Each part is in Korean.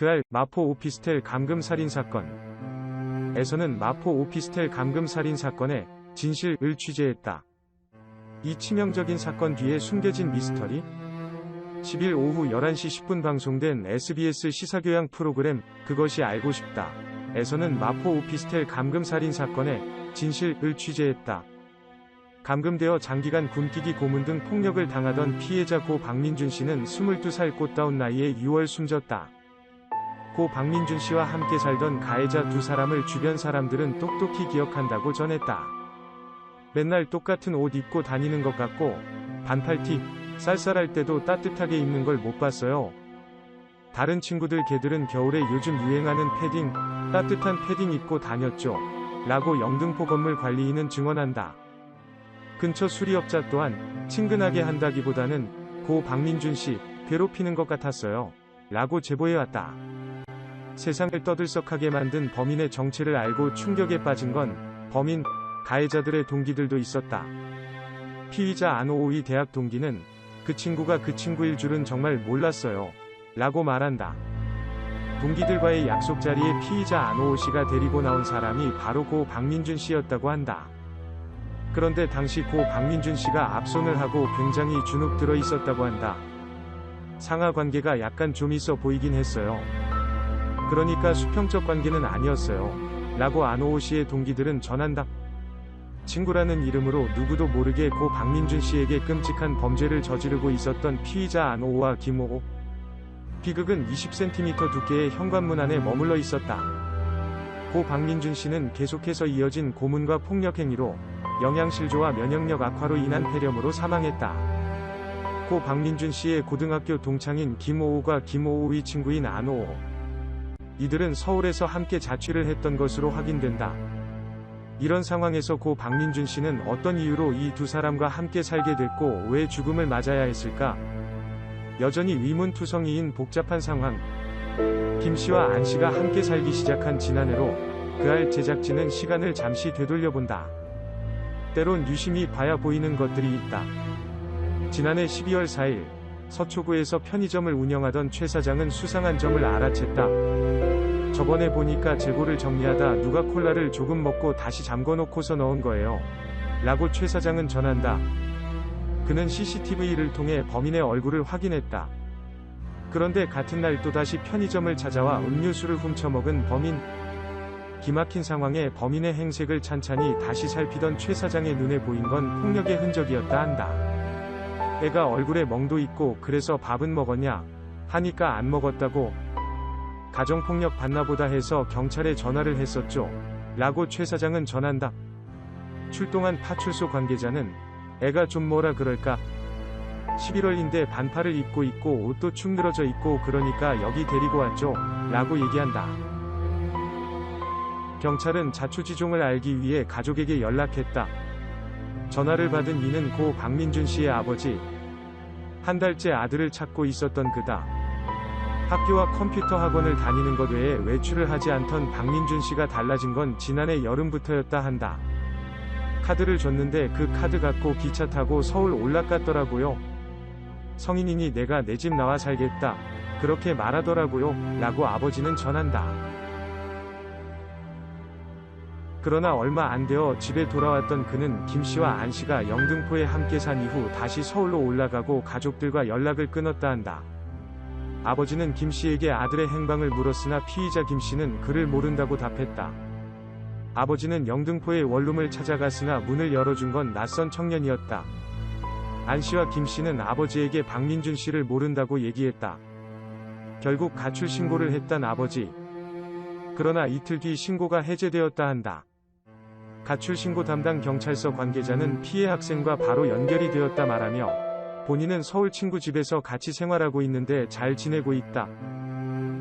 그알 마포 오피스텔 감금 살인 사건에서는 마포 오피스텔 감금 살인 사건의 진실을 취재했다. 이 치명적인 사건 뒤에 숨겨진 미스터리? 10일 오후 11시 10분 방송된 SBS 시사교양 프로그램 그것이 알고 싶다 에서는 마포 오피스텔 감금 살인 사건의 진실을 취재했다. 감금되어 장기간 굶기기 고문 등 폭력을 당하던 피해자 고 박민준 씨는 22살 꽃다운 나이에 6월 숨졌다. 고 박민준 씨와 함께 살던 가해자 두 사람을 주변 사람들은 똑똑히 기억한다고 전했다. 맨날 똑같은 옷 입고 다니는 것 같고 반팔티, 쌀쌀할 때도 따뜻하게 입는 걸 못 봤어요. 다른 친구들 걔들은 겨울에 요즘 유행하는 패딩, 따뜻한 패딩 입고 다녔죠. 라고 영등포 건물 관리인은 증언한다. 근처 수리업자 또한 친근하게 한다기보다는 고 박민준 씨 괴롭히는 것 같았어요. 라고 제보해왔다. 세상을 떠들썩하게 만든 범인의 정체를 알고 충격에 빠진 건 범인, 가해자들의 동기들도 있었다. 피의자 안오오의 대학 동기는 그 친구가 그 친구일 줄은 정말 몰랐어요. 라고 말한다. 동기들과의 약속 자리에 피의자 안오오 씨가 데리고 나온 사람이 바로 고 박민준 씨였다고 한다. 그런데 당시 고 박민준 씨가 압손을 하고 굉장히 주눅 들어 있었다고 한다. 상하 관계가 약간 좀 있어 보이긴 했어요. 그러니까 수평적 관계는 아니었어요. 라고 안오오 씨의 동기들은 전한다. 친구라는 이름으로 누구도 모르게 고 박민준 씨에게 끔찍한 범죄를 저지르고 있었던 피의자 안오오와 김오오. 비극은 20cm 두께의 현관문 안에 머물러 있었다. 고 박민준 씨는 계속해서 이어진 고문과 폭력 행위로 영양실조와 면역력 악화로 인한 폐렴으로 사망했다. 고 박민준 씨의 고등학교 동창인 김오오가 김오오의 친구인 안오오. 이들은 서울에서 함께 자취를 했던 것으로 확인된다. 이런 상황에서 고 박민준 씨는 어떤 이유로 이 두 사람과 함께 살게 됐고 왜 죽음을 맞아야 했을까? 여전히 위문투성이인 복잡한 상황. 김 씨와 안 씨가 함께 살기 시작한 지난해로 그알 제작진은 시간을 잠시 되돌려본다. 때론 유심히 봐야 보이는 것들이 있다. 지난해 12월 4일 서초구에서 편의점을 운영하던 최 사장은 수상한 점을 알아챘다. 저번에 보니까 재고를 정리하다 누가 콜라를 조금 먹고 다시 잠궈놓고서 넣은 거예요. 라고 최 사장은 전한다. 그는 CCTV를 통해 범인의 얼굴을 확인했다. 그런데 같은 날 또다시 편의점을 찾아와 음료수를 훔쳐먹은 범인. 기막힌 상황에 범인의 행색을 찬찬히 다시 살피던 최 사장의 눈에 보인 건 폭력의 흔적이었다 한다. 애가 얼굴에 멍도 있고 그래서 밥은 먹었냐? 하니까 안 먹었다고. 가정폭력 받나보다 해서 경찰에 전화를 했었죠. 라고 최 사장은 전한다. 출동한 파출소 관계자는 애가 좀 뭐라 그럴까? 11월인데 반팔을 입고 있고 옷도 축 늘어져 있고 그러니까 여기 데리고 왔죠. 라고 얘기한다. 경찰은 자초지종을 알기 위해 가족에게 연락했다. 전화를 받은 이는 고 박민준 씨의 아버지. 한 달째 아들을 찾고 있었던 그다. 학교와 컴퓨터 학원을 다니는 것 외에 외출을 하지 않던 박민준 씨가 달라진 건 지난해 여름부터였다 한다. 카드를 줬는데 그 카드 갖고 기차 타고 서울 올라갔더라고요. 성인이니 내가 내 집 나와 살겠다. 그렇게 말하더라고요. 라고 아버지는 전한다. 그러나 얼마 안 되어 집에 돌아왔던 그는 김 씨와 안 씨가 영등포에 함께 산 이후 다시 서울로 올라가고 가족들과 연락을 끊었다 한다. 아버지는 김 씨에게 아들의 행방을 물었으나 피의자 김 씨는 그를 모른다고 답했다. 아버지는 영등포의 원룸을 찾아갔으나 문을 열어준 건 낯선 청년이었다. 안 씨와 김 씨는 아버지에게 박민준 씨를 모른다고 얘기했다. 결국 가출 신고를 했단 아버지. 그러나 이틀 뒤 신고가 해제되었다 한다. 가출 신고 담당 경찰서 관계자는 피해 학생과 바로 연결이 되었다 말하며 본인은 서울 친구 집에서 같이 생활하고 있는데 잘 지내고 있다.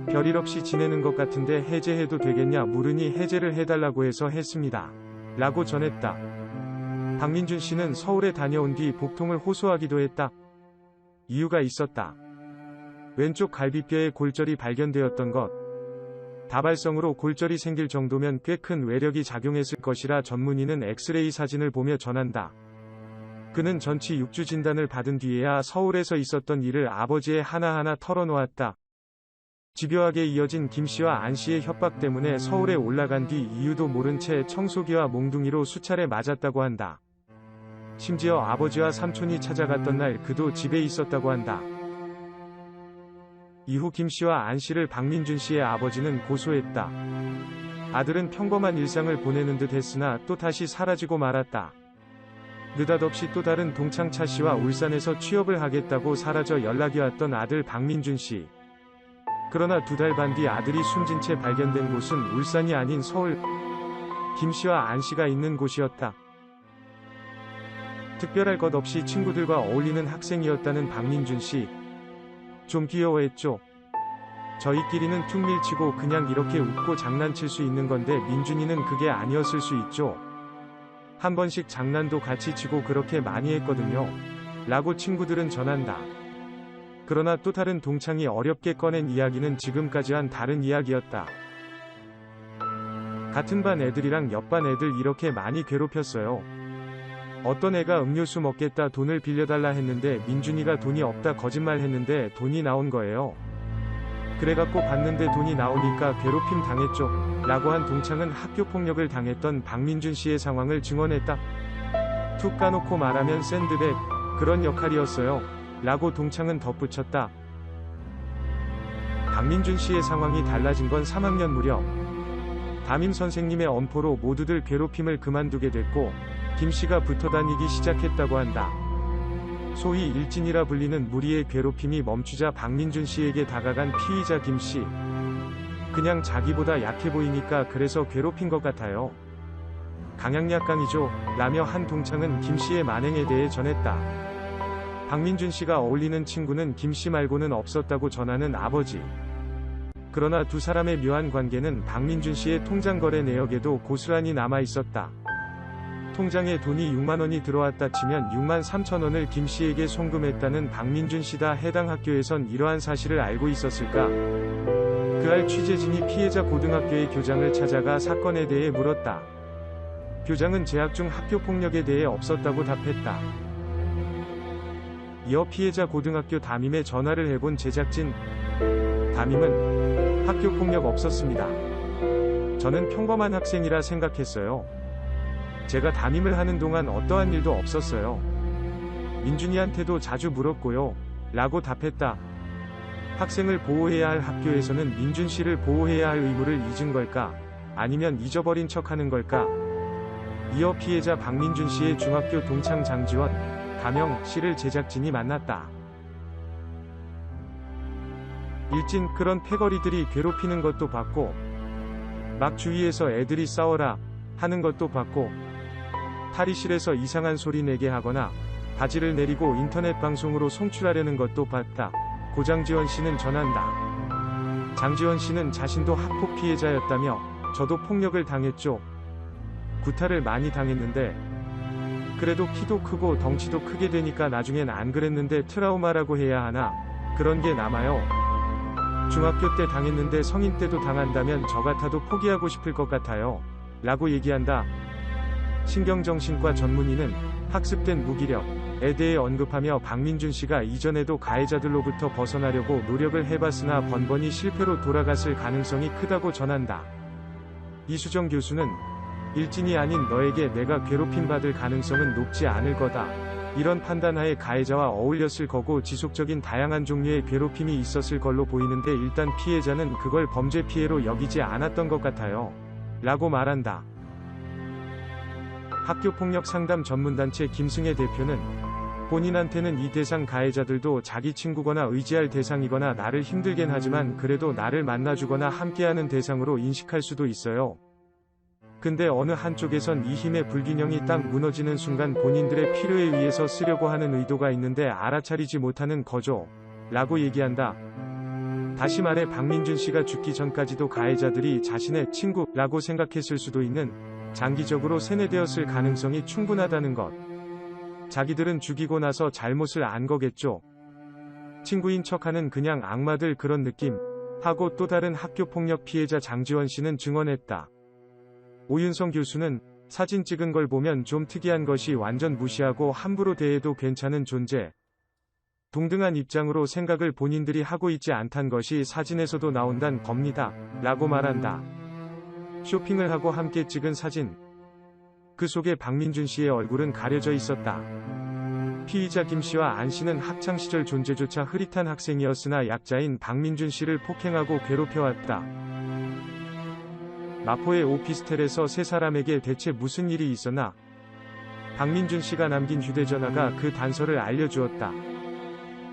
별일 없이 지내는 것 같은데 해제해도 되겠냐 물으니 해제를 해달라고 해서 했습니다. 라고 전했다. 박민준 씨는 서울에 다녀온 뒤 복통을 호소하기도 했다. 이유가 있었다. 왼쪽 갈비뼈에 골절이 발견되었던 것. 다발성으로 골절이 생길 정도면 꽤 큰 외력이 작용했을 것이라 전문의는 엑스레이 사진을 보며 전한다. 그는 전치 6주 진단을 받은 뒤에야 서울에서 있었던 일을 아버지에 하나하나 털어놓았다. 집요하게 이어진 김씨와 안씨의 협박 때문에 서울에 올라간 뒤 이유도 모른 채 청소기와 몽둥이로 수차례 맞았다고 한다. 심지어 아버지와 삼촌이 찾아갔던 날 그도 집에 있었다고 한다. 이후 김씨와 안씨를 박민준씨의 아버지는 고소했다. 아들은 평범한 일상을 보내는 듯 했으나 또 다시 사라지고 말았다. 느닷없이 또 다른 동창 차씨와 울산에서 취업을 하겠다고 사라져 연락이 왔던 아들 박민준씨. 그러나 2달 반 뒤 아들이 숨진 채 발견된 곳은 울산이 아닌 서울. 김씨와 안씨가 있는 곳이었다. 특별할 것 없이 친구들과 어울리는 학생이었다는 박민준씨. 좀 귀여워했죠. 저희끼리는 툭 밀치고 그냥 이렇게 웃고 장난칠 수 있는 건데 민준이는 그게 아니었을 수 있죠. 한 번씩 장난도 같이 치고 그렇게 많이 했거든요. 라고 친구들은 전한다. 그러나 또 다른 동창이 어렵게 꺼낸 이야기는 지금까지와는 다른 이야기였다. 같은 반 애들이랑 옆반 애들 이렇게 많이 괴롭혔어요. 어떤 애가 음료수 먹겠다 돈을 빌려달라 했는데 민준이가 돈이 없다 거짓말 했는데 돈이 나온 거예요. 그래갖고 봤는데 돈이 나오니까 괴롭힘 당했죠. 라고 한 동창은 학교폭력을 당했던 박민준 씨의 상황을 증언했다. 툭 까놓고 말하면 샌드백, 그런 역할이었어요. 라고 동창은 덧붙였다. 박민준 씨의 상황이 달라진 건 3학년 무렵. 담임 선생님의 엄포로 모두들 괴롭힘을 그만두게 됐고 김 씨가 붙어다니기 시작했다고 한다. 소위 일진이라 불리는 무리의 괴롭힘이 멈추자 박민준 씨에게 다가간 피의자 김 씨. 그냥 자기보다 약해 보이니까 그래서 괴롭힌 것 같아요. 강약약강이죠. 라며 한 동창은 김 씨의 만행에 대해 전했다. 박민준 씨가 어울리는 친구는 김 씨 말고는 없었다고 전하는 아버지. 그러나 두 사람의 묘한 관계는 박민준 씨의 통장 거래 내역에도 고스란히 남아 있었다. 통장에 돈이 6만 원이 들어왔다 치면 6만 3천 원을 김 씨에게 송금했다는 박민준 씨다. 해당 학교에선 이러한 사실을 알고 있었을까? 그날 취재진이 피해자 고등학교의 교장을 찾아가 사건에 대해 물었다. 교장은 재학 중 학교폭력에 대해 없었다고 답했다. 이어 피해자 고등학교 담임에 전화를 해본 제작진. 담임은 학교폭력 없었습니다. 저는 평범한 학생이라 생각했어요. 제가 담임을 하는 동안 어떠한 일도 없었어요. 민준이한테도 자주 물었고요. 라고 답했다. 학생을 보호해야 할 학교에서는 민준 씨를 보호해야 할 의무를 잊은 걸까? 아니면 잊어버린 척하는 걸까? 이어 피해자 박민준 씨의 중학교 동창 장지원, 가명 씨를 제작진이 만났다. 일진 그런 패거리들이 괴롭히는 것도 봤고 막 주위에서 애들이 싸워라 하는 것도 봤고 탈의실에서 이상한 소리 내게 하거나 바지를 내리고 인터넷 방송으로 송출하려는 것도 봤다. 고 장지원 씨는 전한다. 장지원 씨는 자신도 학폭 피해자였다며 저도 폭력을 당했죠. 구타를 많이 당했는데 그래도 키도 크고 덩치도 크게 되니까 나중엔 안 그랬는데 트라우마라고 해야 하나 그런 게 남아요. 중학교 때 당했는데 성인 때도 당한다면 저 같아도 포기하고 싶을 것 같아요. 라고 얘기한다. 신경정신과 전문의는 학습된 무기력에 대해 언급하며 박민준 씨가 이전에도 가해자들로부터 벗어나려고 노력을 해봤으나 번번이 실패로 돌아갔을 가능성이 크다고 전한다. 이수정 교수는 일진이 아닌 너에게 내가 괴롭힘 받을 가능성은 높지 않을 거다. 이런 판단하에 가해자와 어울렸을 거고 지속적인 다양한 종류의 괴롭힘이 있었을 걸로 보이는데 일단 피해자는 그걸 범죄 피해로 여기지 않았던 것 같아요. 라고 말한다. 학교폭력 상담 전문단체 김승혜 대표는 본인한테는 이 대상 가해자들도 자기 친구거나 의지할 대상이거나 나를 힘들겐 하지만 그래도 나를 만나주거나 함께하는 대상으로 인식할 수도 있어요. 근데 어느 한쪽에선 이 힘의 불균형이 딱 무너지는 순간 본인들의 필요에 의해서 쓰려고 하는 의도가 있는데 알아차리지 못하는 거죠. 라고 얘기한다. 다시 말해 박민준 씨가 죽기 전까지도 가해자들이 자신의 친구라고 생각했을 수도 있는 장기적으로 세뇌되었을 가능성이 충분하다는 것. 자기들은 죽이고 나서 잘못을 안 거겠죠. 친구인 척하는 그냥 악마들 그런 느낌. 하고 또 다른 학교폭력 피해자 장지원 씨는 증언했다. 오윤성 교수는 사진 찍은 걸 보면 좀 특이한 것이 완전 무시하고 함부로 대해도 괜찮은 존재. 동등한 입장으로 생각을 본인들이 하고 있지 않단 것이 사진에서도 나온단 겁니다. 라고 말한다. 쇼핑을 하고 함께 찍은 사진. 그 속에 박민준 씨의 얼굴은 가려져 있었다. 피의자 김 씨와 안 씨는 학창시절 존재조차 흐릿한 학생이었으나 약자인 박민준 씨를 폭행하고 괴롭혀왔다. 마포의 오피스텔에서 세 사람에게 대체 무슨 일이 있었나? 박민준 씨가 남긴 휴대전화가 그 단서를 알려주었다.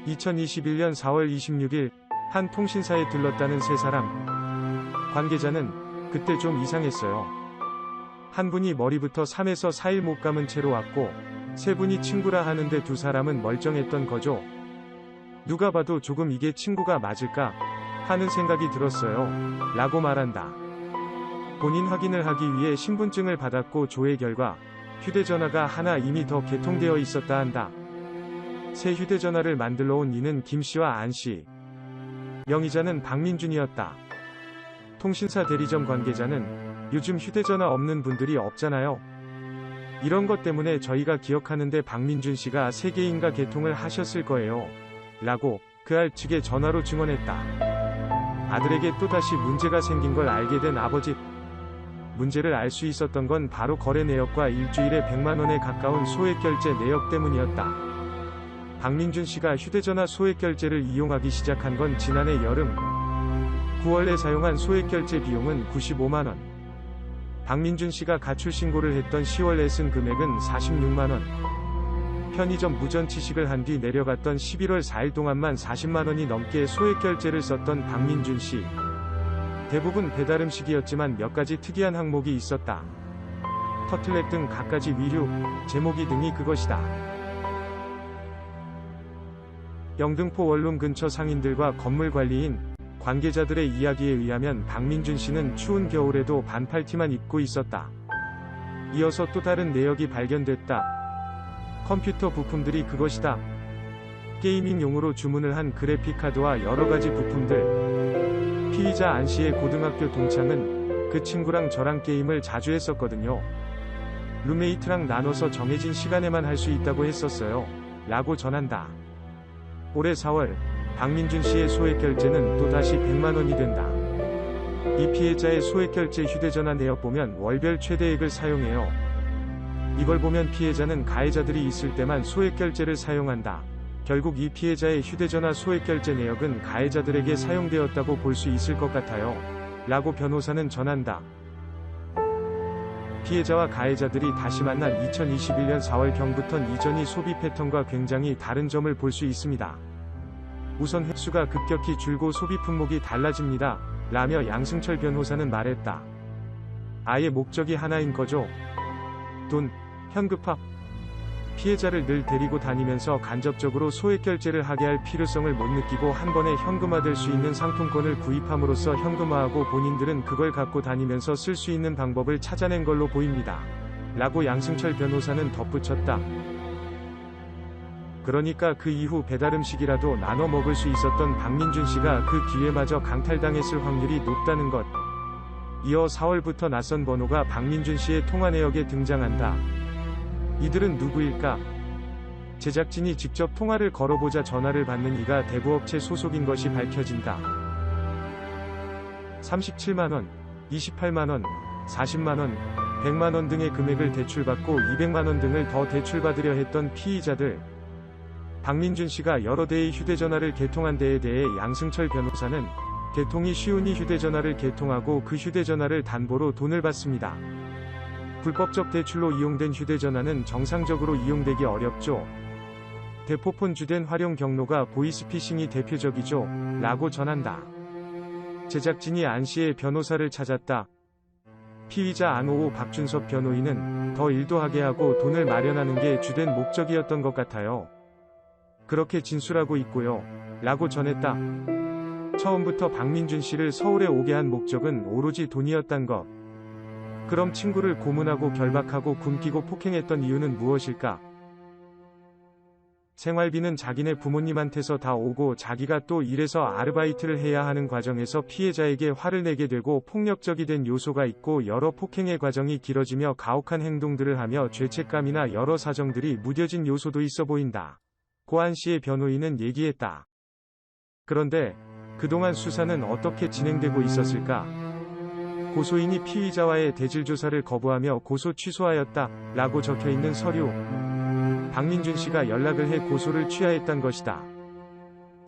2021년 4월 26일 한 통신사에 들렀다는 세 사람. 관계자는 그때 좀 이상했어요. 한 분이 머리부터 3에서 4일 못 감은 채로 왔고 세 분이 친구라 하는데 두 사람은 멀쩡했던 거죠. 누가 봐도 조금 이게 친구가 맞을까 하는 생각이 들었어요. 라고 말한다. 본인 확인을 하기 위해 신분증을 받았고 조회 결과 휴대전화가 하나 이미 더 개통되어 있었다 한다. 새 휴대전화를 만들러 온 이는 김 씨와 안 씨. 영의자는 박민준이었다. 통신사 대리점 관계자는 요즘 휴대전화 없는 분들이 없잖아요. 이런 것 때문에 저희가 기억하는데 박민준 씨가 3개인가 개통을 하셨을 거예요. 라고 그 알 측에 전화로 증언했다. 아들에게 또다시 문제가 생긴 걸 알게 된 아버지. 문제를 알 수 있었던 건 바로 거래 내역과 일주일에 100만 원에 가까운 소액 결제 내역 때문이었다. 박민준 씨가 휴대전화 소액 결제를 이용하기 시작한 건 지난해 여름. 9월에 사용한 소액 결제 비용은 95만 원. 박민준 씨가 가출 신고를 했던 10월에 쓴 금액은 46만 원. 편의점 무전 취식을 한 뒤 내려갔던 11월 4일 동안만 40만 원이 넘게 소액 결제를 썼던 박민준 씨. 대부분 배달 음식이었지만 몇 가지 특이한 항목이 있었다. 터틀넥 등 갖가지 위류, 제모기 등이 그것이다. 영등포 원룸 근처 상인들과 건물 관리인, 관계자들의 이야기에 의하면 박민준 씨는 추운 겨울에도 반팔티만 입고 있었다. 이어서 또 다른 내역이 발견됐다. 컴퓨터 부품들이 그것이다. 게이밍용으로 주문을 한 그래픽카드와 여러가지 부품들. 피의자 안 씨의 고등학교 동창은 그 친구랑 저랑 게임을 자주 했었거든요. 룸메이트랑 나눠서 정해진 시간에만 할 수 있다고 했었어요. 라고 전한다. 올해 4월 박민준 씨의 소액 결제는 또다시 100만 원이 된다. 이 피해자의 소액 결제 휴대전화 내역 보면 월별 최대액을 사용해요. 이걸 보면 피해자는 가해자들이 있을 때만 소액 결제를 사용한다. 결국 이 피해자의 휴대전화 소액 결제 내역은 가해자들에게 사용되었다고 볼 수 있을 것 같아요. 라고 변호사는 전한다. 피해자와 가해자들이 다시 만난 2021년 4월경부턴 이전이 소비 패턴과 굉장히 다른 점을 볼 수 있습니다. 우선 횟수가 급격히 줄고 소비 품목이 달라집니다. 라며 양승철 변호사는 말했다. 아예 목적이 하나인 거죠. 돈, 현금화. 피해자를 늘 데리고 다니면서 간접적으로 소액 결제를 하게 할 필요성을 못 느끼고 한 번에 현금화될 수 있는 상품권을 구입함으로써 현금화하고 본인들은 그걸 갖고 다니면서 쓸 수 있는 방법을 찾아낸 걸로 보입니다. 라고 양승철 변호사는 덧붙였다. 그러니까 그 이후 배달음식이라도 나눠 먹을 수 있었던 박민준 씨가 그 기회마저 강탈당했을 확률이 높다는 것. 이어 4월부터 낯선 번호가 박민준 씨의 통화 내역에 등장한다. 이들은 누구일까? 제작진이 직접 통화를 걸어보자 전화를 받는 이가 대부업체 소속인 것이 밝혀진다. 37만원, 28만원, 40만원, 100만원 등의 금액을 대출받고 200만원 등을 더 대출받으려 했던 피의자들. 박민준 씨가 여러 대의 휴대전화를 개통한 데에 대해 양승철 변호사는 개통이 쉬우니 휴대전화를 개통하고 그 휴대전화를 담보로 돈을 받습니다. 불법적 대출로 이용된 휴대전화는 정상적으로 이용되기 어렵죠. 대포폰 주된 활용 경로가 보이스피싱이 대표적이죠. 라고 전한다. 제작진이 안 씨의 변호사를 찾았다. 피의자 안오호 박준섭 변호인은 더 일도 하게 하고 돈을 마련하는 게 주된 목적이었던 것 같아요. 그렇게 진술하고 있고요. 라고 전했다. 처음부터 박민준 씨를 서울에 오게 한 목적은 오로지 돈이었단 것. 그럼 친구를 고문하고 결박하고 굶기고 폭행했던 이유는 무엇일까? 생활비는 자기네 부모님한테서 다 오고 자기가 또 일해서 아르바이트를 해야 하는 과정에서 피해자에게 화를 내게 되고 폭력적이 된 요소가 있고 여러 폭행의 과정이 길어지며 가혹한 행동들을 하며 죄책감이나 여러 사정들이 무뎌진 요소도 있어 보인다. 고한 씨의 변호인은 얘기했다. 그런데 그동안 수사는 어떻게 진행되고 있었을까? 고소인이 피의자와의 대질 조사를 거부하며 고소 취소하였다 라고 적혀있는 서류. 박민준 씨가 연락을 해 고소를 취하했단 것이다.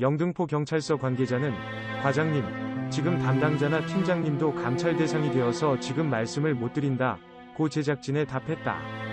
영등포 경찰서 관계자는 과장님, 지금 담당자나 팀장님도 감찰 대상이 되어서 지금 말씀을 못 드린다 고 제작진에 답했다.